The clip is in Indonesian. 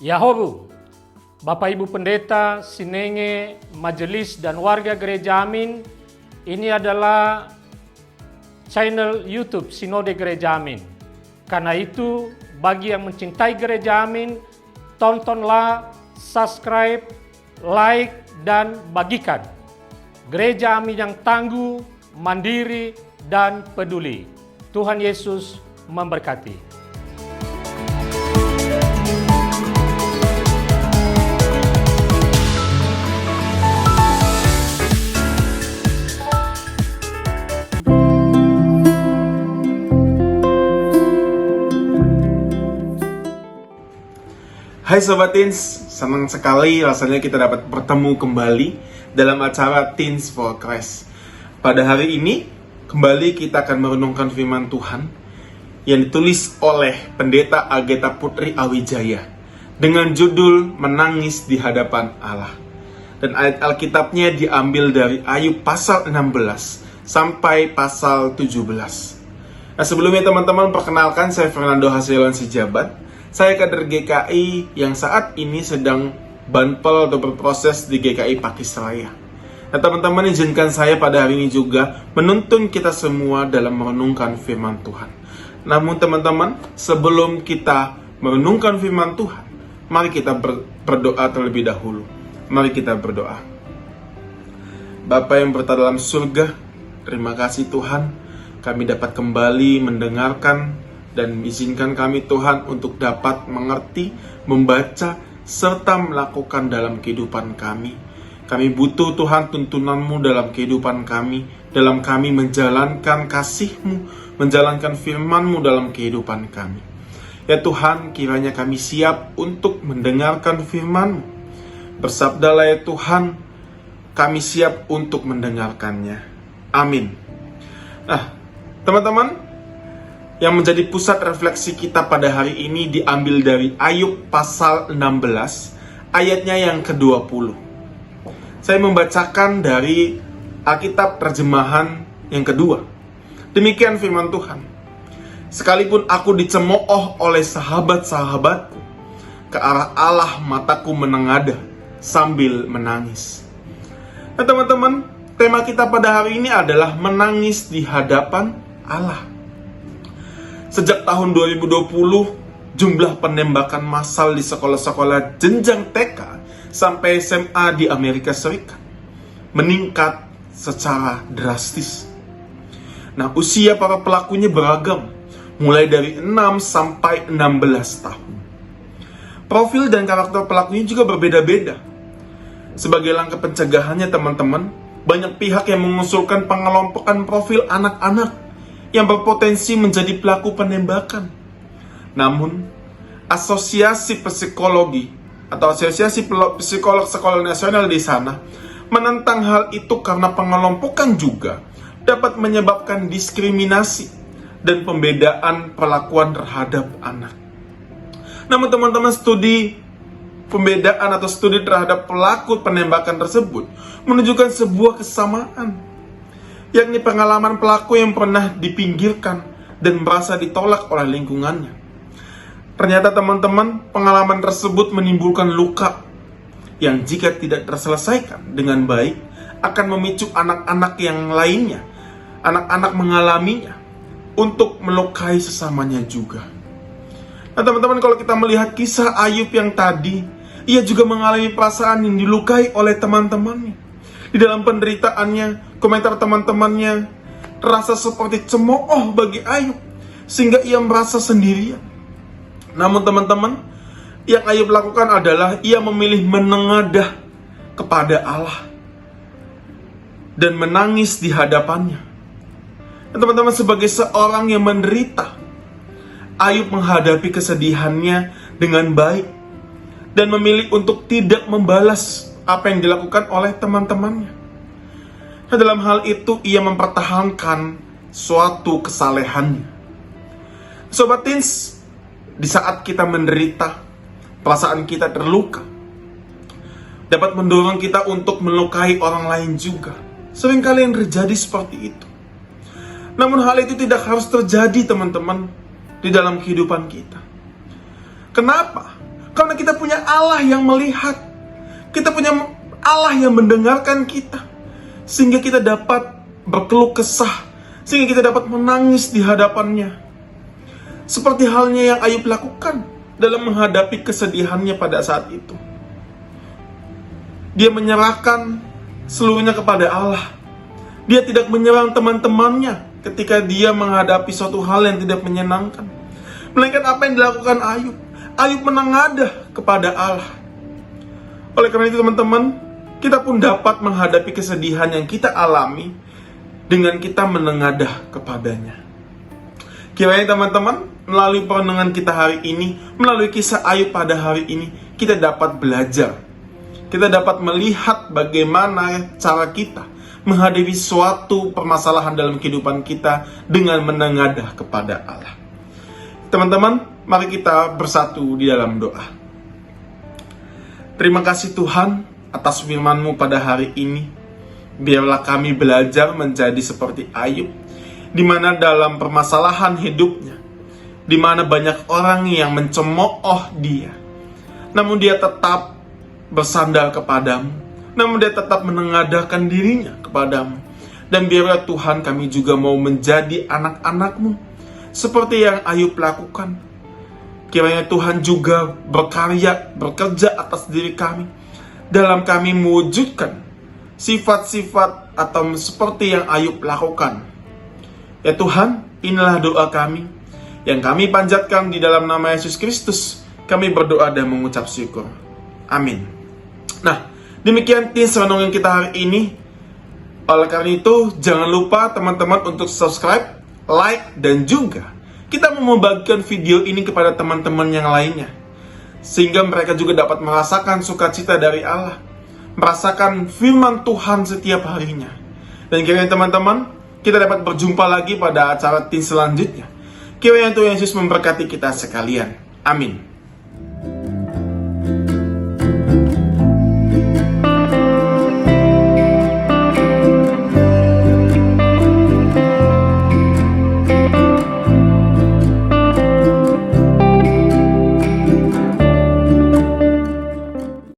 Yahobu, Bapak Ibu Pendeta, Sinenge, Majelis dan warga Gereja Amin, ini adalah channel YouTube Sinode Gereja Amin. Karena itu, bagi yang mencintai Gereja Amin, tontonlah, subscribe, like, dan bagikan. Gereja Amin yang tangguh, mandiri, dan peduli. Tuhan Yesus memberkati. Hai Sobat Teens, senang sekali rasanya kita dapat bertemu kembali dalam acara Teens for Christ. Pada hari ini, kembali kita akan merenungkan firman Tuhan yang ditulis oleh Pendeta Agatha Putri Awijaya dengan judul Menangis di Hadapan Allah. Dan ayat Alkitabnya diambil dari Ayub pasal 16 sampai pasal 17. Nah, sebelumnya teman-teman, perkenalkan saya Fernando Hasilon Sijabat. Saya kader GKI yang saat ini sedang banpel atau berproses di GKI Pakisraya. Nah teman-teman, izinkan saya pada hari ini juga menuntun kita semua dalam merenungkan firman Tuhan. Namun teman-teman, sebelum kita merenungkan firman Tuhan, mari kita berdoa terlebih dahulu. Mari kita berdoa. Bapa yang berada dalam surga, terima kasih Tuhan, kami dapat kembali mendengarkan dan izinkan kami Tuhan untuk dapat mengerti, membaca, serta melakukan dalam kehidupan kami. Kami butuh Tuhan tuntunan-Mu dalam kehidupan kami, dalam kami menjalankan kasih-Mu, menjalankan firman-Mu dalam kehidupan kami. Ya Tuhan, kiranya kami siap untuk mendengarkan firman-Mu. Bersabdalah ya Tuhan, kami siap untuk mendengarkannya. Amin. Nah, teman-teman, yang menjadi pusat refleksi kita pada hari ini diambil dari Ayub pasal 16, ayatnya yang ke-20. Saya membacakan dari Alkitab terjemahan yang kedua. Demikian firman Tuhan. Sekalipun aku dicemooh oleh sahabat-sahabatku, ke arah Allah mataku menengadah sambil menangis. Nah teman-teman, tema kita pada hari ini adalah menangis di hadapan Allah. Sejak tahun 2020, jumlah penembakan massal di sekolah-sekolah jenjang TK sampai SMA di Amerika Serikat meningkat secara drastis. Nah, usia para pelakunya beragam, mulai dari 6 sampai 16 tahun. Profil dan karakter pelakunya juga berbeda-beda. Sebagai langkah pencegahannya teman-teman, banyak pihak yang mengusulkan pengelompokan profil anak-anak yang berpotensi menjadi pelaku penembakan. Namun, Asosiasi Psikologi atau Asosiasi Psikolog Sekolah Nasional di sana menentang hal itu karena pengelompokan juga dapat menyebabkan diskriminasi dan pembedaan perlakuan terhadap anak. Namun teman-teman, studi pembedaan atau studi terhadap pelaku penembakan tersebut menunjukkan sebuah kesamaan, yakni pengalaman pelaku yang pernah dipinggirkan dan merasa ditolak oleh lingkungannya. Ternyata teman-teman, pengalaman tersebut menimbulkan luka yang jika tidak terselesaikan dengan baik akan memicu anak-anak yang lainnya, anak-anak mengalaminya untuk melukai sesamanya juga. Nah teman-teman, kalau kita melihat kisah Ayub yang tadi, ia juga mengalami perasaan yang dilukai oleh teman-temannya. Di dalam penderitaannya, komentar teman-temannya terasa seperti cemooh bagi Ayub, sehingga ia merasa sendirian. Namun teman-teman, yang Ayub lakukan adalah ia memilih menengadah kepada Allah dan menangis di hadapannya. Dan teman-teman, sebagai seorang yang menderita, Ayub menghadapi kesedihannya dengan baik dan memilih untuk tidak membalas apa yang dilakukan oleh teman-temannya. Nah, dalam hal itu ia mempertahankan suatu kesalehannya. Sobat Teens, di saat kita menderita, perasaan kita terluka, dapat mendorong kita untuk melukai orang lain juga. Seringkali yang terjadi seperti itu. Namun hal itu tidak harus terjadi teman-teman di dalam kehidupan kita. Kenapa? Karena kita punya Allah yang melihat. Kita punya Allah yang mendengarkan kita. Sehingga kita dapat berkeluh kesah. Sehingga kita dapat menangis di hadapannya. Seperti halnya yang Ayub lakukan dalam menghadapi kesedihannya pada saat itu. Dia menyerahkan seluruhnya kepada Allah. Dia tidak menyerang teman-temannya ketika dia menghadapi suatu hal yang tidak menyenangkan. Melainkan apa yang dilakukan Ayub. Ayub menengadah kepada Allah. Oleh karena itu teman-teman, kita pun dapat menghadapi kesedihan yang kita alami dengan kita menengadah kepadanya. Kiranya teman-teman, melalui perenungan kita hari ini, melalui kisah Ayub pada hari ini, kita dapat belajar. Kita dapat melihat bagaimana cara kita menghadapi suatu permasalahan dalam kehidupan kita dengan menengadah kepada Allah. Teman-teman, mari kita bersatu di dalam doa. Terima kasih Tuhan atas firman-Mu pada hari ini. Biarlah kami belajar menjadi seperti Ayub, di mana dalam permasalahan hidupnya, di mana banyak orang yang mencemooh dia, namun dia tetap bersandar kepadamu, namun dia tetap menengadahkan dirinya kepadamu. Dan biarlah Tuhan kami juga mau menjadi anak-anak-Mu, seperti yang Ayub lakukan. Kiranya Tuhan juga bekerja atas diri kami, dalam kami mewujudkan sifat-sifat atau seperti yang Ayub lakukan. Ya Tuhan, inilah doa kami yang kami panjatkan di dalam nama Yesus Kristus. Kami berdoa dan mengucap syukur. Amin. Nah, demikian Teens Renungan kita hari ini. Oleh karena itu, jangan lupa teman-teman untuk subscribe, like, dan juga kita mau membagikan video ini kepada teman-teman yang lainnya, sehingga mereka juga dapat merasakan sukacita dari Allah, merasakan firman Tuhan setiap harinya. Dan kiranya teman-teman, kita dapat berjumpa lagi pada acara Teens selanjutnya. Kiranya Tuhan Yesus memberkati kita sekalian. Amin.